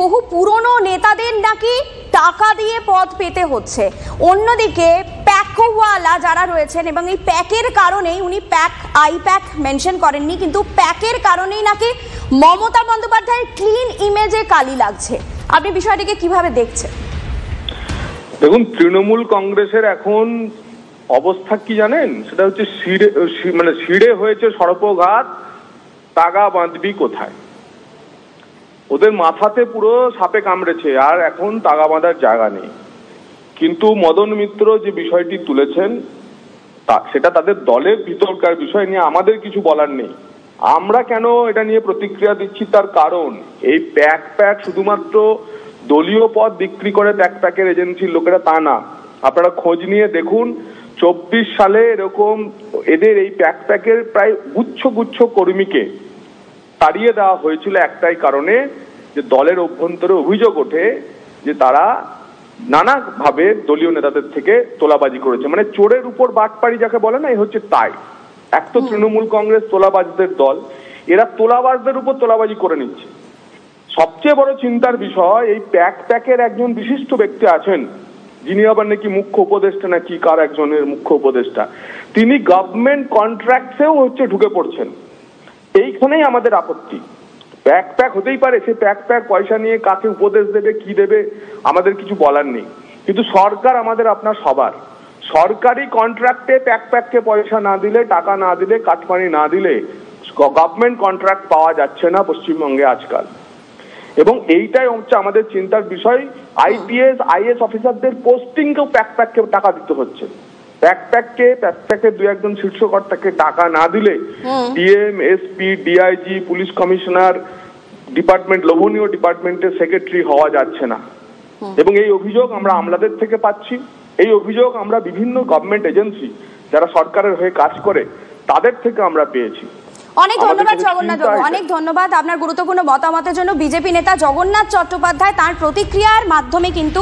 বহু পুরনো নেতাদের নাকি টাকা দিয়ে পদ পেতে হচ্ছে। অন্যদিকে প্যাকওয়ালা যারা রয়েছেন এবং এই প্যাকের কারণেই, উনি আই প্যাক মেনশন করেননি, কিন্তু প্যাকের কারণেই নাকি মমতা বন্দ্যোপাধ্যায়ের ক্লিন ইমেজে কালি লাগছে। আপনি বিষয়টিকে কিভাবে দেখছেন? দেখুন, তৃণমূল কংগ্রেসের এখন অবস্থা কি জানেন? সেটা হচ্ছে শিড়ে হয়েছে সর্পঘাত, তাগা বাঁধবি কোথায়। ওদের মাথাতে পুরো সাপে কামড়েছে, আর এখন তাগা বাঁধার জায়গা নেই। কিন্তু মদন মিত্র যে বিষয়টি তুলেছেন সেটা তাদের দলের ভিতরকার বিষয় নিয়ে আমাদের কিছু বলার নেই। আমরা কেন এটা নিয়ে প্রতিক্রিয়া দিচ্ছি তার কারণ, এই প্যাক শুধুমাত্র দলীয় পদ বিক্রি করে প্যাকের এজেন্সির লোকেরা তা না। আপনারা খোঁজ নিয়ে দেখুন, 24 সালে এরকম এদের এই প্যাকের প্রায় গুচ্ছ কর্মীকে তাড়িয়ে দেওয়া হয়েছিল একটাই কারণে, যে দলের অভ্যন্তরে অভিযোগ ওঠে যে তারা নানাভাবে দলীয় নেতাদের থেকে তোলাবাজি করেছে। মানে চোরের উপর বাটপাড়ি যাকে বলে না, এই হচ্ছে তাই। এক তো তৃণমূল কংগ্রেস তোলাবাজদের দল, এরা তোলাবাজদের উপর তোলাবাজি করে নিচ্ছে। সবচেয়ে বড় চিন্তার বিষয়, এই প্যাকের একজন বিশিষ্ট ব্যক্তি আছেন, যিনি আবার নাকি মুখ্য উপদেষ্টা নাকি কার একজনের মুখ্য উপদেষ্টা, তিনি গভর্নমেন্ট কন্ট্রাক্টসেও ঢুকে পড়ছেন। এইখানেই আমাদের আপত্তি। প্যাক হতেই পারে, সে প্যাক পয়সা নিয়ে কাকে উপদেশ দেবে, কি দেবে, আমাদের কিছু বলার নেই। কিন্তু সরকার আমাদের আপনার সবার, সরকারি কন্ট্রাক্টে প্যাককে পয়সা না দিলে, টাকা না দিলে, কাটমানি না দিলে গভর্নমেন্ট কন্ট্রাক্ট পাওয়া যাচ্ছে না পশ্চিমবঙ্গে আজকাল। এবং এইটাই হচ্ছে আমাদের চিন্তার বিষয়। IPS IAS অফিসারদের পোস্টিংকেও প্যাককে টাকা দিতে হচ্ছে। প্যাকের দু একজন শীর্ষকর্তাকে টাকা না দিলে DM, SP, DIG, police commissioner, department, লোভনীয় ডিপার্টমেন্টের সেক্রেটারি হওয়া যাচ্ছে না। এবং এই অভিযোগ আমরা আমলাদের থেকে পাচ্ছি, এই অভিযোগ আমরা বিভিন্ন গভর্নমেন্ট এজেন্সি যারা সরকারের হয়ে কাজ করে তাদের থেকে আমরা পেয়েছি। অনেক ধন্যবাদ জগন্নাথ বাবু, অনেক ধন্যবাদ আপনার গুরুত্বপূর্ণ মতামতের জন্য। বিজেপি নেতা জগন্নাথ চট্টোপাধ্যায় তার প্রতিক্রিয়ার মাধ্যমে কিন্তু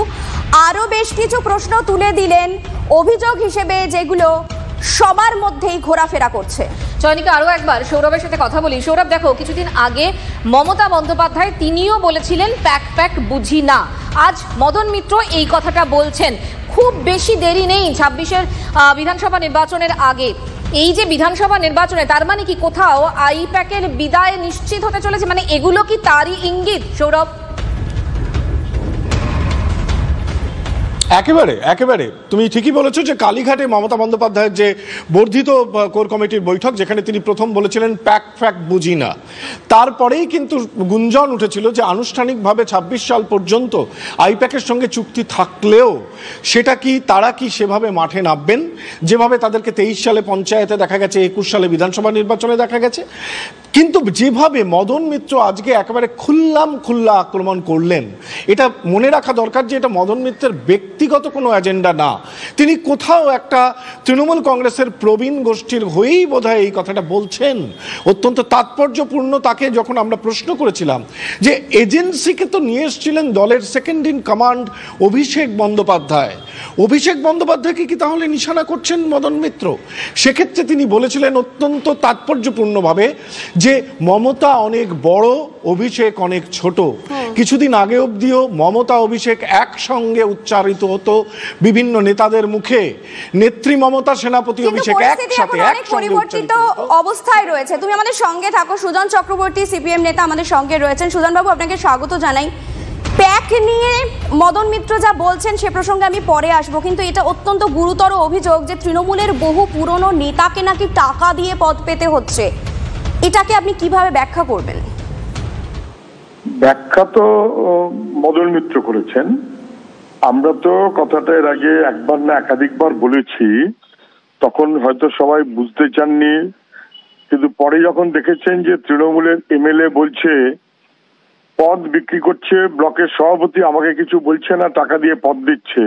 আরো বেশ কিছু প্রশ্ন তুলে দিলেন, অভিযোগ হিসেবে যেগুলো সবার মধ্যেই ঘোরাফেরা করছে। চয়নিকা, আরো একবার সৌরভের সাথে কথা বলি। সৌরভ, দেখো, কিছুদিন আগে মমতা বন্দ্যোপাধ্যায় তিনিও বলেছিলেন প্যাক বুঝি না। আজ মদন মিত্র এই কথাটা বলছেন। খুব বেশি দেরি নেই 26-এর বিধানসভা নির্বাচনের আগে। এই যে বিধানসভা নির্বাচনে, তার মানে কি কোথাও আই প্যাকের বিদায় নিশ্চিত হতে চলেছে? মানে এগুলো কি তারই ইঙ্গিত, সৌরভ? একেবারে তুমি ঠিকই বলেছো যে কালীঘাটে মমতা বন্দ্যোপাধ্যায়ের যে বর্ধিত কোর কমিটির বৈঠক, যেখানে তিনি প্রথম বলেছিলেন প্যাক বুঝি না, তারপরেই কিন্তু গুঞ্জন উঠেছিল যে আনুষ্ঠানিকভাবে 26 সাল পর্যন্ত আইপ্যাকের সঙ্গে চুক্তি থাকলেও সেটা কি তারা কি সেভাবে মাঠে নামবেন, যেভাবে তাদেরকে 23 সালে পঞ্চায়েতে দেখা গেছে, 21 সালে বিধানসভা নির্বাচনে দেখা গেছে। কিন্তু যেভাবে মদন মিত্র আজকে একেবারে খোল্লা আক্রমণ করলেন, এটা মনে রাখা দরকার যে এটা মদন মিত্রের ব্যক্তিগত কোনো এজেন্ডা না। তিনি কোথাও একটা তৃণমূল কংগ্রেসের প্রবীণ গোষ্ঠীর হয়েই বোধহয় এই কথাটা বলছেন। অত্যন্ত তাৎপর্যপূর্ণ। তাকে যখন আমরা প্রশ্ন করেছিলাম যে এজেন্সিকে তো নিয়ে এসেছিলেন দলের সেকেন্ড ইন কমান্ড অভিষেক বন্দ্যোপাধ্যায়কে কি তাহলে নিশানা করছেন মদন মিত্র? সেক্ষেত্রে তিনি বলেছিলেন অত্যন্ত তাৎপর্যপূর্ণভাবে যে মমতা অনেক বড়, অভিষেক অনেক ছোট। কিছুদিন আগে অবধিও মমতা অভিষেক একসঙ্গে উচ্চারিত হতো বিভিন্ন নেতাদের মুখে। নেত্রী মমতা, সেনাপতি অভিষেক একসাথে পরিবর্তিত অবস্থায় রয়েছে। তুমি আমাদের সঙ্গে থাকো। সুজন চক্রবর্তী CPM নেতা আমাদের সঙ্গে রয়েছেন। সুজন বাবু, আপনাকে স্বাগত জানাই। প্যাক নিয়ে মদন মিত্র যা বলছেন সে প্রসঙ্গে আমি পরে আসবো, কিন্তু এটা অত্যন্ত গুরুতর অভিযোগ যে তৃণমূলের বহু পুরনো নেতাকে নাকি টাকা দিয়ে পদ পেতে হচ্ছে। এটাকে আপনি কিভাবে ব্যাখ্যা করবেন? ব্যাখ্যা তো মদন মিত্র করেছেন। আমরা তো কথাটা এর আগে একবার না একাধিকবার বলেছি, তখন হয়তো সবাই বুঝতে চাননি। কিন্তু পরে যখন দেখেছেন যে তৃণমূলের MLA বলছে পদ বিক্রি করছে, ব্লকের সভাপতি আমাকে কিছু বলছে না, টাকা দিয়ে পদ দিচ্ছে,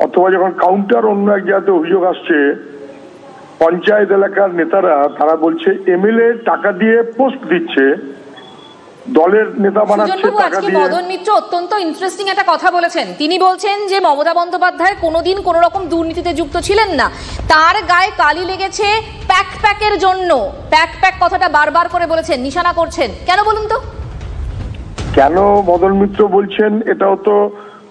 অথবা যখন কাউন্টার অন্য এক জায়গাতে অভিযোগ আসছে পঞ্চায়েত এলাকার নেতারা, তারা বলছে MLA টাকা দিয়ে পোস্ট দিচ্ছে, দলের নেতা বানাচ্ছে টাকা দিয়ে। মদন মিত্র অত্যন্ত ইন্টারেস্টিং একটা কথা বলেছেন। তিনি বলছেন যে মমতা বন্দ্যোপাধ্যায় কোনোদিন কোনো রকম দুর্নীতিতে যুক্ত ছিলেন না, তার গায়ে কালি লেগেছে প্যাকের জন্য। প্যাক কথাটা বারবার করে বলেছেন, নিশানা করছেন। কেন বলুন তো? কেন মদন মিত্র বলছেন এটাও তো,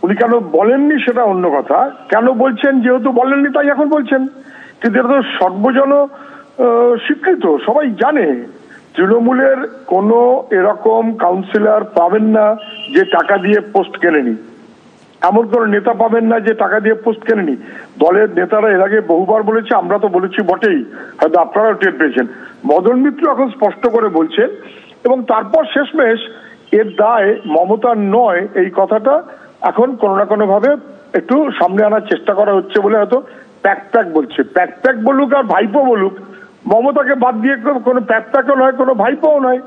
উনি কেন বলেননি সেটা অন্য কথা, কেন বলছেন যেহেতু বলেননি তাই এখন বলছেন, কিন্তু এটা তো সর্বজন স্বীকৃত, সবাই জানে তৃণমূলের কোনো এরকম কাউন্সিলর পাবেন না যে টাকা দিয়ে পোস্ট কেনেনি, এমন কোন নেতা পাবেন না যে টাকা দিয়ে পোস্ট কেনেনি। দলের নেতারা এর আগে বহুবার বলেছে, আমরা তো বলেছি বটেই, হয়তো আপনারাও টের পেয়েছেন। মদন মিত্র এখন স্পষ্ট করে বলছেন, এবং তারপর শেষমেশ এর দায় মমতার নয় এই কথাটা এখন কোনো না কোনো ভাবে একটু সামনে আনার চেষ্টা করা হচ্ছে বলে হয়তো প্যাক প্যাক বলছে। প্যাক প্যাক বলুক আর ভাইপো বলুক, মমতাকে বাদ দিয়ে কোনো প্যাক প্যাকও নয়, কোনো ভাইপোও নয়।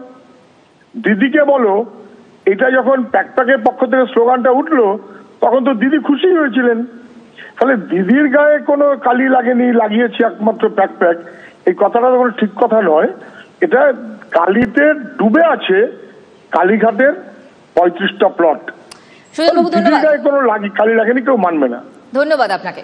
দিদিকে বলো, এটা যখন প্যাক প্যাকের পক্ষ থেকে স্লোগানটা উঠলো তখন তো দিদি খুশি হয়েছিলেন। তাহলে দিদির গায়ে কোনো কালি লাগেনি, লাগিয়েছে একমাত্র প্যাক প্যাক, এই কথাটা তো কোনো ঠিক কথা নয়। এটা কালিতে ডুবে আছে কালীঘাটের 35টা প্লট। দিদির গায়ে কোনো কালি লাগেনি, কেউ মানবে না। ধন্যবাদ আপনাকে।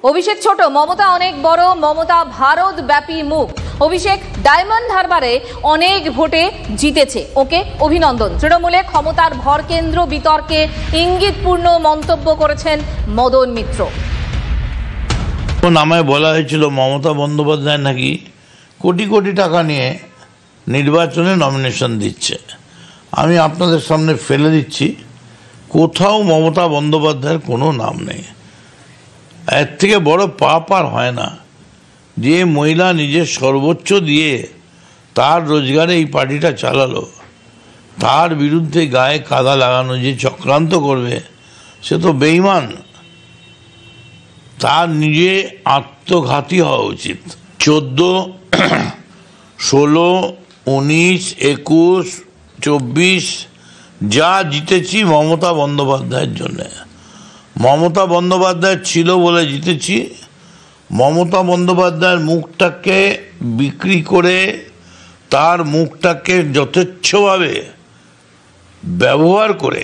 অভিষেক ছোট, মমতা অনেক বড়, মমতা ভারত ব্যাপী মুখ। অভিষেক ডায়মন্ড হারবারে অনেক ভোটে জিতেছে, ওকে অভিনন্দন। তৃণমূলে ক্ষমতার ভরকেন্দ্র বিতর্কে ইঙ্গিতপূর্ণ মন্তব্য করেছেন মদন মিত্র। আমায় বলা হয়েছিল মমতা বন্দ্যোপাধ্যায় নাকি কোটি কোটি টাকা নিয়ে নির্বাচনে নমিনেশন দিচ্ছে। আমি আপনাদের সামনে ফেলে দিচ্ছি, কোথাও মমতা বন্দ্যোপাধ্যায়ের কোনো নাম নেই। এর থেকে বড় পাপ আর হয় না। যে মহিলা নিজের সর্বোচ্চ দিয়ে তার রোজগারে এই পার্টিটা চালালো, তার বিরুদ্ধে গায়ে কাদা লাগানো যে চক্রান্ত করবে সে তো বেঈমান, তার নিজে আত্মঘাতী হওয়া উচিত। 14, 16, 19, 21, 24 যা জিতেছি মমতা বন্দ্যোপাধ্যায়ের জন্যে। মমতা বন্দ্যোপাধ্যায় ছিল বলে জিতেছি। মমতা বন্দ্যোপাধ্যায়ের মুখটাকে বিক্রি করে তার মুখটাকে যথেচ্ছভাবে ব্যবহার করে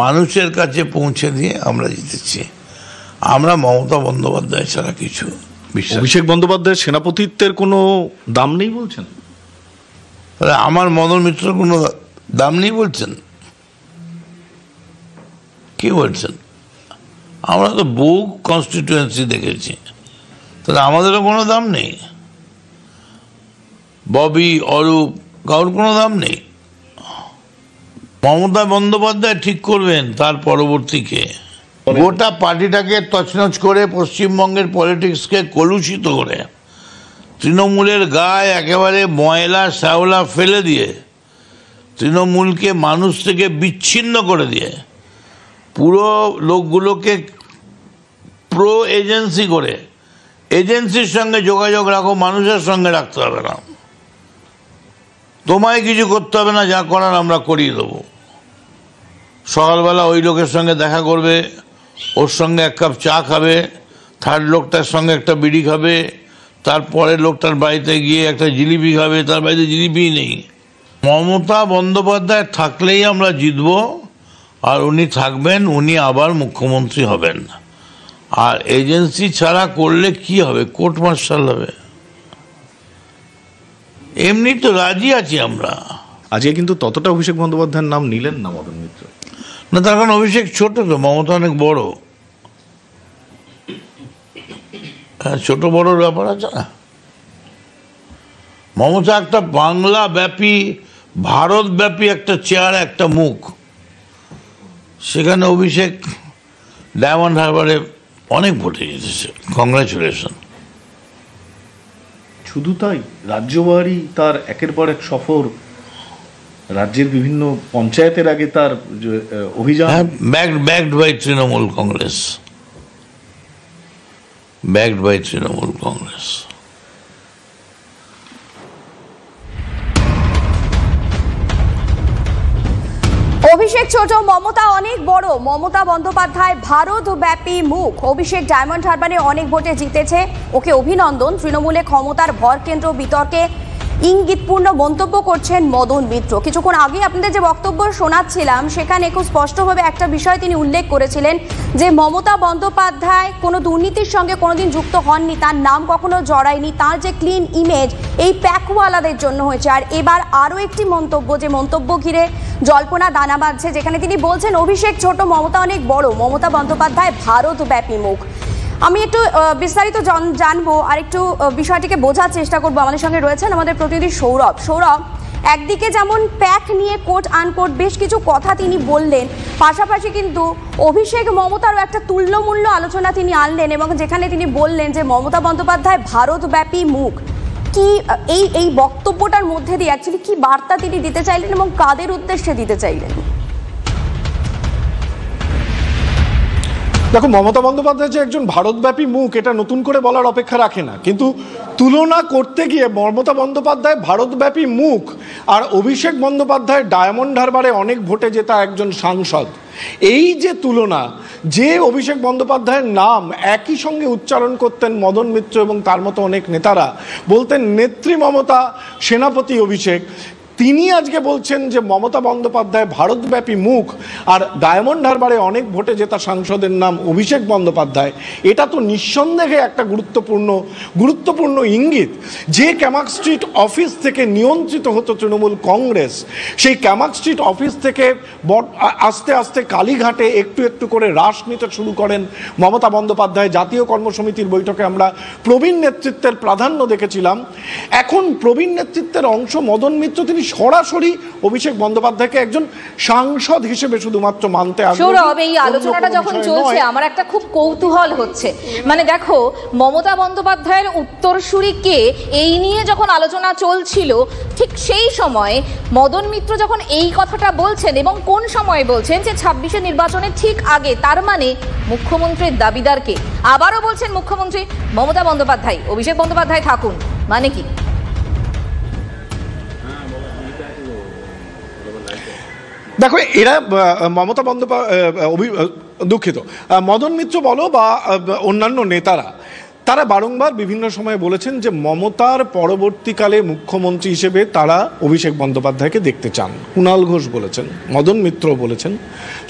মানুষের কাছে পৌঁছে দিয়ে আমরা জিতেছি। আমরা মমতা বন্দ্যোপাধ্যায় ছাড়া কিছু বিশ্বাস। অভিষেক বন্দ্যোপাধ্যায়ের সেনাপতিত্বের কোনো দাম নেই বলছেন? তাহলে আমার মদন মিত্রের কোনো দাম নেই বলছেন? কি বলছেন? আমরা তো বহু কনস্টিটিউয়েন্সি দেখেছি, তাহলে আমাদেরও কোনো দাম নেই? ববি, অরূপ, কারোর কোনো দাম নেই? মমতা বন্দ্যোপাধ্যায় ঠিক করবেন তার পরবর্তীকে। গোটা পার্টিটাকে তছনছ করে পশ্চিমবঙ্গের পলিটিক্সকে কলুষিত করে তৃণমূলের গায়ে একেবারে ময়লা শ্যাওলা ফেলে দিয়ে তৃণমূলকে মানুষ থেকে বিচ্ছিন্ন করে দিয়ে পুরো লোকগুলোকে প্রো এজেন্সি করে, এজেন্সির সঙ্গে যোগাযোগ রাখো, মানুষের সঙ্গে রাখতে হবে না, তোমায় কিছু করতে হবে না, যা করার আমরা করিয়ে দেবো। সকালবেলা ওই লোকের সঙ্গে দেখা করবে, ওর সঙ্গে এক কাপ চা খাবে, থার্ড লোকটার সঙ্গে একটা বিড়ি খাবে, তারপরে লোকটার বাড়িতে গিয়ে একটা জিলিপি খাবে, তার বাড়িতে জিলিপি নেই। মমতা বন্দ্যোপাধ্যায় থাকলেই আমরা জিতব, আর উনি থাকবেন, উনি আবার মুখ্যমন্ত্রী হবেন। আর এজেন্সি ছাড়া করলে কি হবে? কোর্ট মার্শাল হবে। এমনি তো রাজি আছি আমরা। আজকে কিন্তু ততটা অভিষেক বন্দ্যোপাধ্যায়ের নাম নিলেন না মদন মিত্র। না, তার কারণ অভিষেক ছোট, তো মমতা অনেক বড়। হ্যাঁ, ছোট বড়োর ব্যাপার আছে না। মমতা একটা বাংলা ব্যাপী, ভারত ব্যাপী একটা চেয়ার, একটা মুখ। সেখানে অভিষেক ডায়মন্ড হারবারে অনেক ভোটে জিতেছে। কংগ্রাচুলেশন। শুধু তাই, রাজ্যবাড়ি তার একের পর এক সফর, রাজ্যের বিভিন্ন পঞ্চায়েতের আগে তার অভিযান, backed by Trinamool Congress, backed by Trinamool Congress. Abhishek ছোট, মমতা অনেক বড়, মমতা বন্দ্যোপাধ্যায় ভারত ব্যাপী মুখ। অভিষেক ডায়মন্ড হারবারে অনেক ভোটে জিতেছে, ওকে অভিনন্দন। তৃণমূলে ক্ষমতার ভর কেন্দ্র বিতর্কে ইঙ্গিতপূর্ণ মন্তব্য করছেন মদন মিত্র। কিছুক্ষণ আগে আপনাদের যে বক্তব্য শোনাচ্ছিলাম সেখানে খুব স্পষ্টভাবে একটা বিষয় তিনি উল্লেখ করেছিলেন যে মমতা বন্দ্যোপাধ্যায় কোনো দুর্নীতির সঙ্গে কোনোদিন যুক্ত হননি, তার নাম কখনো জড়ায়নি, তার যে ক্লিন ইমেজ এই প্যাকওয়ালাদের জন্য হয়েছে। আর এবার আরও একটি মন্তব্য, যে মন্তব্য ঘিরে জল্পনা দানা বাঁধছে, যেখানে তিনি বলছেন অভিষেক ছোট, মমতা অনেক বড়, মমতা বন্দ্যোপাধ্যায় ভারতব্যাপী মুখ। আমি একটু বিস্তারিত জানবো আর একটু বিষয়টিকে বোঝার চেষ্টা করবো। আমাদের সঙ্গে রয়েছেন আমাদের প্রতিনিধি সৌরভ। সৌরভ, একদিকে যেমন প্যাক নিয়ে কোট আনকোট বেশ কিছু কথা তিনি বললেন, পাশাপাশি কিন্তু অভিষেক মমতারও একটা তুল্যমূল্য আলোচনা তিনি আনলেন এবং যেখানে তিনি বললেন যে মমতা বন্দ্যোপাধ্যায় ভারতব্যাপী মুখ। কি এই বক্তব্যটার মধ্যে দিয়ে অ্যাকচুয়ালি কি বার্তা তিনি দিতে চাইলেন এবং কাদের উদ্দেশ্যে দিতে চাইলেন? দেখো, মমতা বন্দ্যোপাধ্যায় যে একজন ভারতব্যাপী মুখ এটা নতুন করে বলার অপেক্ষা রাখে না, কিন্তু তুলনা করতে গিয়ে মমতা বন্দ্যোপাধ্যায় ভারতব্যাপী মুখ আর অভিষেক বন্দ্যোপাধ্যায় ডায়মন্ড হারবারে অনেক ভোটে জেতা একজন সাংসদ, এই যে তুলনা, যে অভিষেক বন্দ্যোপাধ্যায়ের নাম একই সঙ্গে উচ্চারণ করতেন মদন মিত্র এবং তার মতো অনেক নেতারা, বলতেন নেত্রী মমতা, সেনাপতি অভিষেক, তিনি আজকে বলছেন যে মমতা বন্দ্যোপাধ্যায় ভারতব্যাপী মুখ আর ডায়মন্ড হারবারে অনেক ভোটে জেতা সাংসদের নাম অভিষেক বন্দ্যোপাধ্যায়। এটা তো নিঃসন্দেহে একটা গুরুত্বপূর্ণ ইঙ্গিত। যে ক্যামাক স্ট্রিট অফিস থেকে নিয়ন্ত্রিত হতো তৃণমূল কংগ্রেস, সেই ক্যামাক স্ট্রিট অফিস থেকে আস্তে আস্তে কালীঘাটে একটু একটু করে হ্রাস নিতে শুরু করেন মমতা বন্দ্যোপাধ্যায়। জাতীয় কর্মসমিতির বৈঠকে আমরা প্রবীণ নেতৃত্বের প্রাধান্য দেখেছিলাম। এখন প্রবীণ নেতৃত্বের অংশ মদন মিত্র, তিনি সরাসরি অভিষেক বন্দ্যোপাধ্যায়কে একজন সাংসদ হিসেবে শুধুমাত্র মানতে আসেন। সৌরভ, এই আলোচনাটা যখন চলছে আমার একটা খুব কৌতূহল হচ্ছে, মানে দেখো মমতা বন্দ্যোপাধ্যায়ের উত্তরসূরি কে, এই নিয়ে যখন আলোচনা চলছিল ঠিক সেই সময় মদন মিত্র যখন এই কথাটা বলছেন এবং কোন সময়ে বলছেন যে 26-এর নির্বাচনের ঠিক আগে, তার মানে মুখ্যমন্ত্রীর দাবিদার কে? আবারও বলছেন মুখ্যমন্ত্রী মমতা বন্দ্যোপাধ্যায়, অভিষেক বন্দ্যোপাধ্যায় থাকুন, মানে কি? দেখো, এরা মমতা দুঃখিত মদন মিত্র বলো বা অন্যান্য নেতারা, তারা বারংবার বিভিন্ন সময়ে বলেছেন যে মমতার পরবর্তীকালে মুখ্যমন্ত্রী হিসেবে তারা অভিষেক বন্দ্যোপাধ্যায়কে দেখতে চান। কুণাল ঘোষ বলেছেন, মদন মিত্র বলেছেন।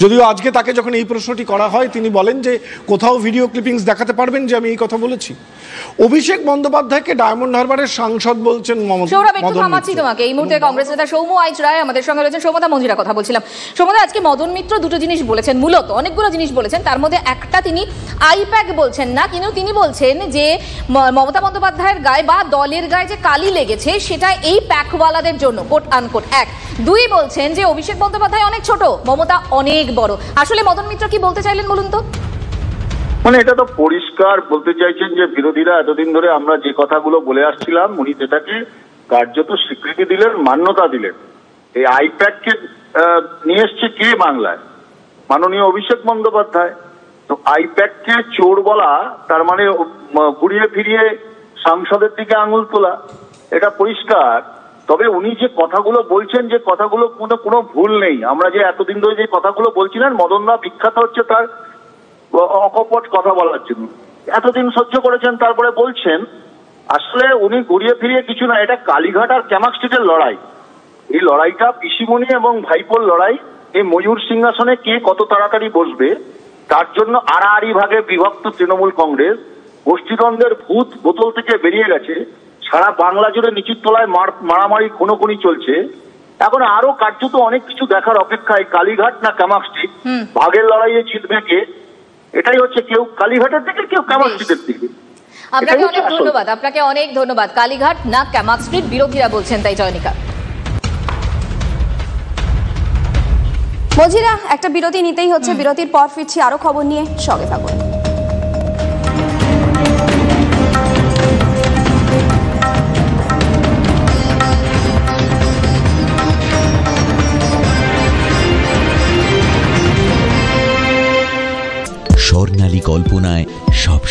যদিও আজকে তাকে যখন এই প্রশ্নটি করা হয় তিনি বলেন যে কোথাও ভিডিও ক্লিপিংস দেখাতে পারবেন যে আমি এই কথা বলেছি। অভিষেক বন্দ্যোপাধ্যায়কে ডায়মন্ড হারবারের সাংসদ বলছেন মমতা। সৌরভ, একটু থামাচ্ছি তোমাকে। এই মুহূর্তে কংগ্রেস নেতা সৌম্য আইচ রায় আমাদের সঙ্গে রয়েছেন। সৌম্যদা, মঞ্জিরা কথা বলছিলাম। সৌম্যদা, আজকে মদন মিত্র দুটো জিনিস বলেছেন, মূলত অনেকগুলো জিনিস বলেছেন, তার মধ্যে একটা তিনি আইপ্যাক বলছেন না, কিন্তু তিনি বলছেন যে মমতা বন্দ্যোপাধ্যায়ের গায়ে বা দলের গায়ে যে কালি লেগেছে সেটা এই প্যাকওয়ালাদের জন্য, কোট আনকোট। এক। দুই, বলছেন যে অভিষেক বন্দ্যোপাধ্যায় অনেক ছোট, মমতা অনেক বড়। আসলে মদন মিত্র কি বলতে চাইলেন বলুন তো? মানে এটা তো পরিষ্কার বলতে চাইছেন যে বিরোধীরা এতদিন ধরে আমরা যে কথাগুলো বলে আসছিলাম উনি সেটাকে কার্যত স্বীকৃতি দিলেন, মান্যতা দিলেন। এই আইপ্যাককে নিয়ে এসছে কে বাংলায়? মাননীয় অভিষেক বন্দ্যোপাধ্যায়। তো আইপ্যাককে চোর বলা তার মানে ঘুরিয়ে ফিরিয়ে সাংসদের দিকে আঙুল তোলা, এটা পরিষ্কার। তবে উনি যে কথাগুলো বলছেন, যে কথাগুলো কোনো ভুল নেই। আমরা যে এতদিন ধরে যে কথাগুলো বলছিলেন, মদনদা বিখ্যাত হচ্ছে তার অকপট কথা বলার জন্য। এতদিন সহ্য করেছেন, তারপরে বলছেন। আসলে উনি ঘুরিয়ে ফিরিয়ে কিছু না, এটা কালীঘাট আর ক্যামাক স্ট্রিটের লড়াই। এই লড়াইটা পিসিমণি এবং ভাইপোর লড়াই। এই ময়ূর সিংহাসনে কে কত তাড়াতাড়ি বসবে তার জন্য আড়াআড়ি ভাগে বিভক্ত তৃণমূল কংগ্রেস। গোষ্ঠীদ্বন্দ্বের ভূত বোতল থেকে বেরিয়ে গেছে। সারা বাংলা জুড়ে নিচুর তলায় মারামারি খুনোখুনি চলছে। এখন আরো কার্যত অনেক কিছু দেখার অপেক্ষায়। কালীঘাট না ক্যামাক স্ট্রিট, ভাগের লড়াইয়ে জিতবে কে? এটাই হচ্ছে, কেউ কালীঘাটের দিকে, কেউ ক্যামাক স্ট্রিটের দিকে। আপনাকে অনেক ধন্যবাদ, আপনাকে অনেক ধন্যবাদ। কালীঘাট না ক্যামাক স্ট্রিট, বিরোধীরা বলছেন তাই। জয়নিকা, মজিরা, একটা বিরতি নিতেই হচ্ছে। বিরতির পর ফিরছি আরো খবর নিয়ে, সঙ্গে থাকুন। স্বর্ণালী কল্পনায় সব